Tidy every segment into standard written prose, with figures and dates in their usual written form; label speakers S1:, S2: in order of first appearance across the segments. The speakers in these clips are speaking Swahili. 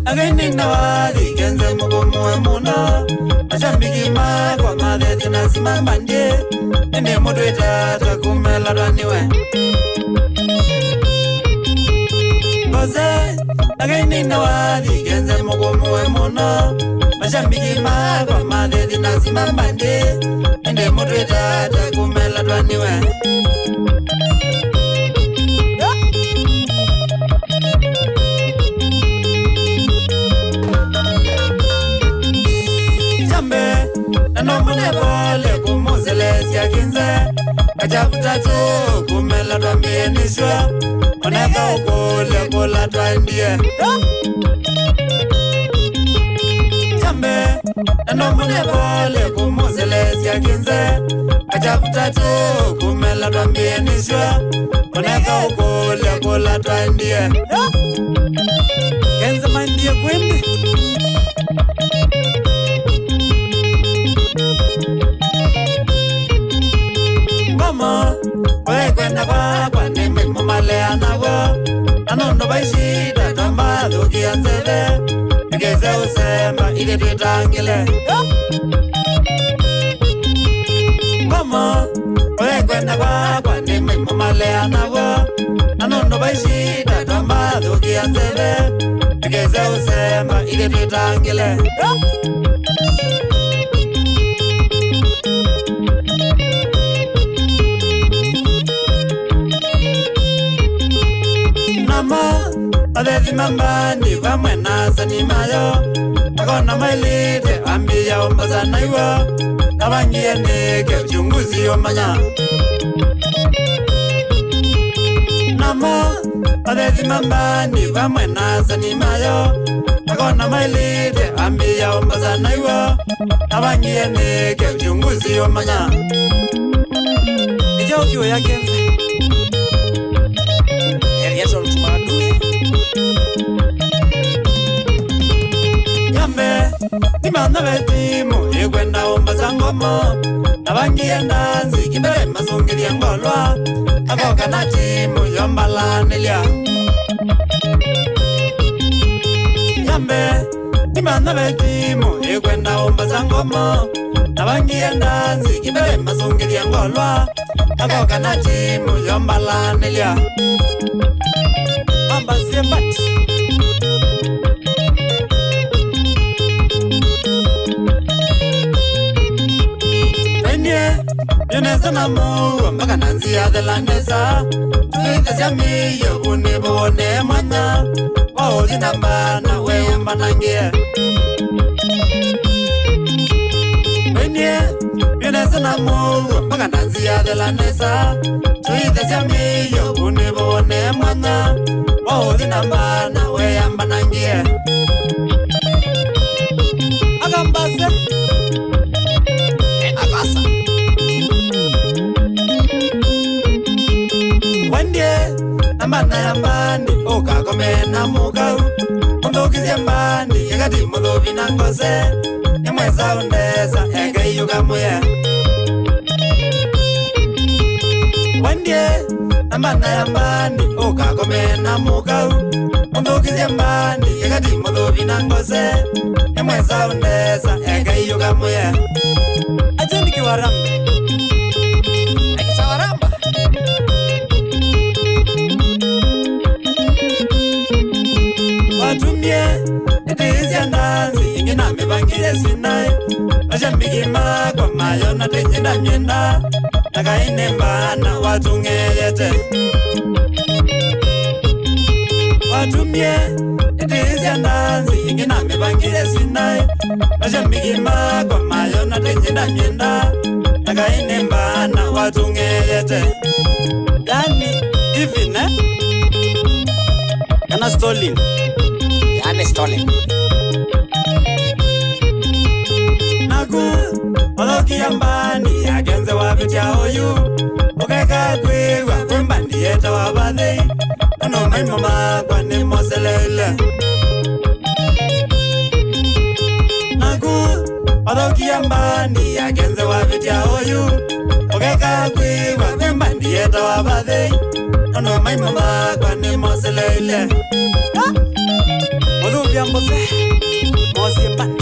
S1: Againi na wali kenze mugomo muna Mashambiki kwa madhe na simamandie Ene modweta takumela raniwe Goze Againi na wali kenze mugomo muna Mashambiki kwa madhe na simamandie Ene modweta takumela raniwe Nanomune pole kumuzelesia kinze Kachafuta tu kumela twambieniswa Oneka ukule kula twandie Jambe Nanomune pole kumuzelesia kinze Kachafuta tu kumela twambieniswa Oneka ukule kula twandie Kenze mandie kwindi Kwenda kwa nime mumalea nawa Anondo baishida tamba duki anzele Ngeze usemba ili tutangile Mama kwenda kwa nime mumalea nawa Anondo baishida tamba duki anzele Ngeze usemba ili tutangile Adezi mambani vamwe nasa ni mayo Akona mailite ambia ombaza na iwa Navangie nike uchunguzi omanya Namo Adezi mambani vamwe nasa ni mayo Akona mailite ambia ombaza na iwa Navangie nike uchunguzi omanya Ija ukiwe ya kenze Yeso lutumadui Imana vetimu ikwenda umbaza ngoma Navangie ndanzi kibere masungili ya ngolwa Akoka na timu yombalanilia Yambe Imana vetimu ikwenda umbaza ngoma Navangie ndanzi kibere masungili ya ngolwa Akoka na timu yombalanilia Mamba siembati Yunesa na muwa mpaka nanzi ya delanesa Tuitesya miyo unibone mwanya Waozi nambana wewe mbanangie Wenye Yunesa na muwa mpaka nanzi ya delanesa Tuitesya miyo unibone mwanya Waozi nambana wewe mbanangie Agambase Agasa Nambana ya mbandi oka komena mukau Mundokizia mbandi yakati mudhovi na ngose Nyamweza undeza ege yuka muye Wendye Nambana ya mbandi oka komena mukau Mundokizia mbandi yakati mudhovi na ngose Nyamweza undeza ege yuka muye Ajendi kiwarambe Akisa waramba Watumye, etizia ndanzi, ingina mibangile sinai Ashambiki kwa mayo na tenjenda nyenda Nakaine mbana watungeyete Watumye, etizia ndanzi, ingina mibangile sinai Ashambiki kwa mayo na tenjenda nyenda Nakaine mbana watungeyete Yani, hivi ne? Yana Stolin Stalin Naku Oloki yambani Yagenze wapitia oyu Okeka kwiwa Kumbandi yeta wabadhi Ano maimama Kwa ni moselele Naku Oloki yambani Yagenze wapitia oyu Okeka kwiwa Kumbandi yeta wabadhi Ano maimama Kwa ni moselele Mudu Mose Mose Bat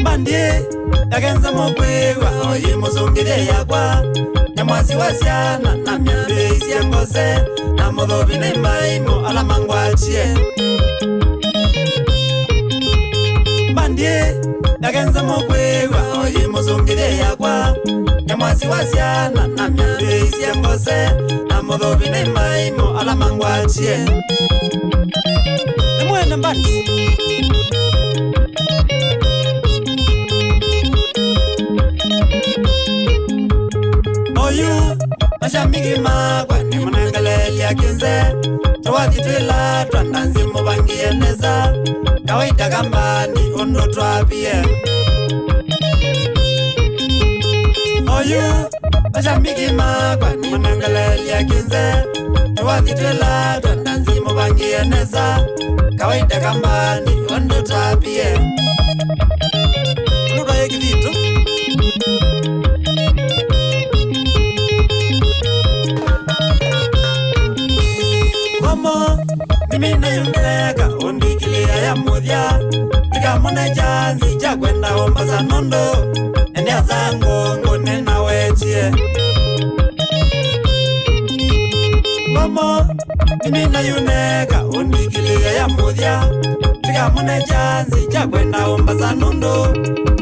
S1: Bandie Yagenza mokwewa oyi muzungire yakwa Nyamwasi wasiana na myambe isi ngose Na mudhobi na imaimo ala mangwachie Bandie Yagenza mokwewa oyi muzungire yakwa Nyamwasi wasiana na myambe isi ngose Na mudhobi na imaimo ala mangwachie Nimwene mbati Oyu Mashamiki magwa ni mnangaleli ya kinze Tawakitwila twandanzi mubangie neza Kawaita kambani undo twapie Oyu Mashamiki magwa ni mnangaleli ya kinze Tawakitwila twandanzi mubangie neza Kawaita kambani undo twapie Nuba yeki vitu Mimina yungereka undikilia ya muthia Nika mune chanzi cha kwenda ombasa nondo Endea zangu ngune na wechie Mimina yungereka undikilia ya muthia Nika mune chanzi cha kwenda ombasa nondo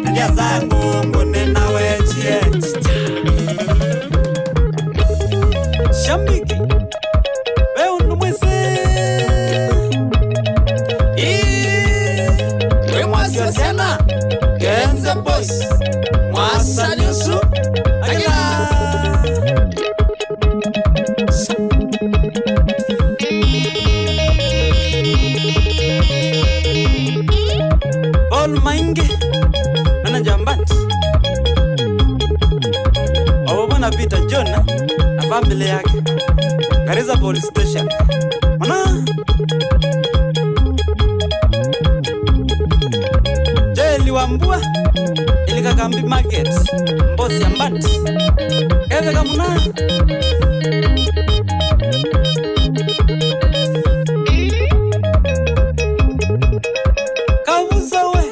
S1: Endea zangu ngune na wechie Shambiki Sena Kenza Boys Mwasa Nyusu Agila Paul Mainge Manager Mbati Obona Peter John na family yake Kariza Police Station Mana Wambua Ilika Kambi Market Mbosi ya Mbati Eve kamuna Kaubusawe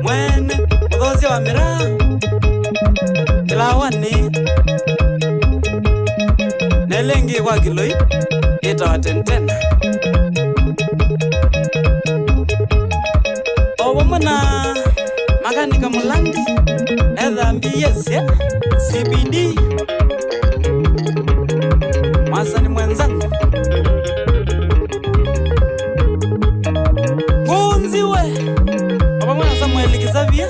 S1: Mwene Mdozi wa mira Kilawani Nelengi kwa kiloi Ita watentena Obomana Makanika Mulandi Edha mbiyese CBD Masani mwenzangu Kunziwe Obomana Samuel Kizavia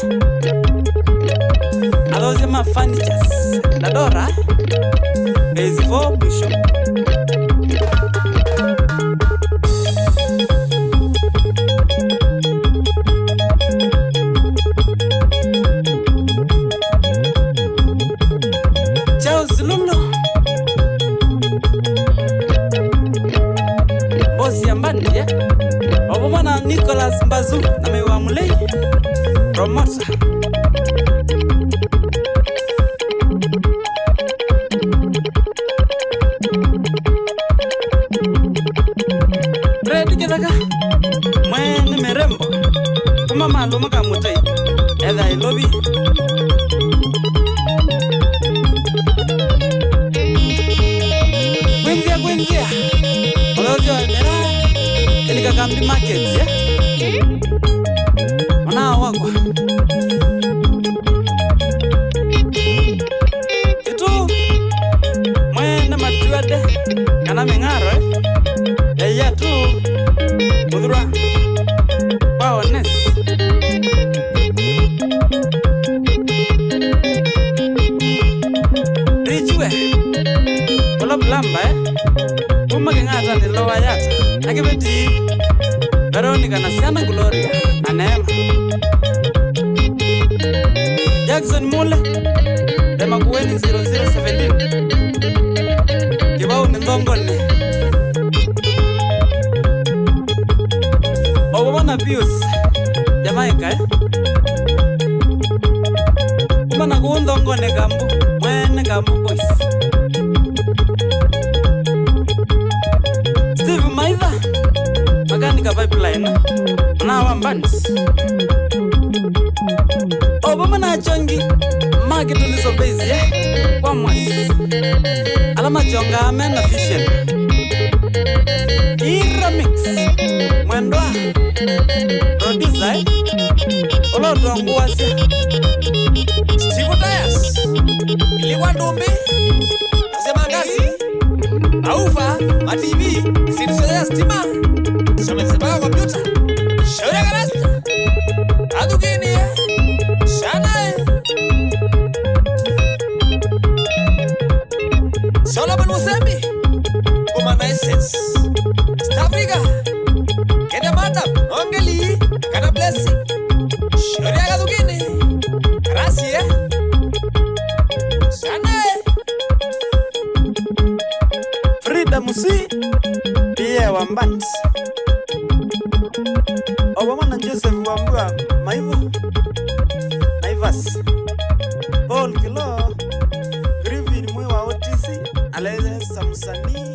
S1: Alozema Furnitures Nadora Base 4 Bishop Obomana Nicholas Mbazu na mewa mulei Promoter Red Kitaka Mwene merembo Kuma maluma kamutei Edha ilobi Gwenzia Mwazi wa mera Ilika Kambi Market, Mwana wakwa Itu Mwene matuade Kana mingaro Eya tu Udhura Baones Rijwe Wala blamba Uma kengata nilowa yata Nakibeti Veronica na Siana Gloria na Neema Jackson Mule Dema Kuweni 0017 Kibao ni ndongole Obomana Pius Jamaica Umana kuundongone Gambu Mwene Gambu Boys Thika Pipeline na Wambans Obama na chongi market ulisombezi kwa mwasi alama chonga amena fishen Iramix mwendwa producer Olodo nguwasi Steve Tires Iliwa Ndombe Semangasi Aufa Mativi Sinusoya stima Someseba kompyuta Shauri Karasta Adugini Shana Solomon Musembi Kumana Essence Stafriga Kenya Madam Ongeli Kana Blessing Shauri Adugini Gracias Shana Frida Musi Pia Wambans Obama na Joseph Wambua Maivo Naivas Paul Kilo Griffin Mwe wa Otisi Aleza Samsani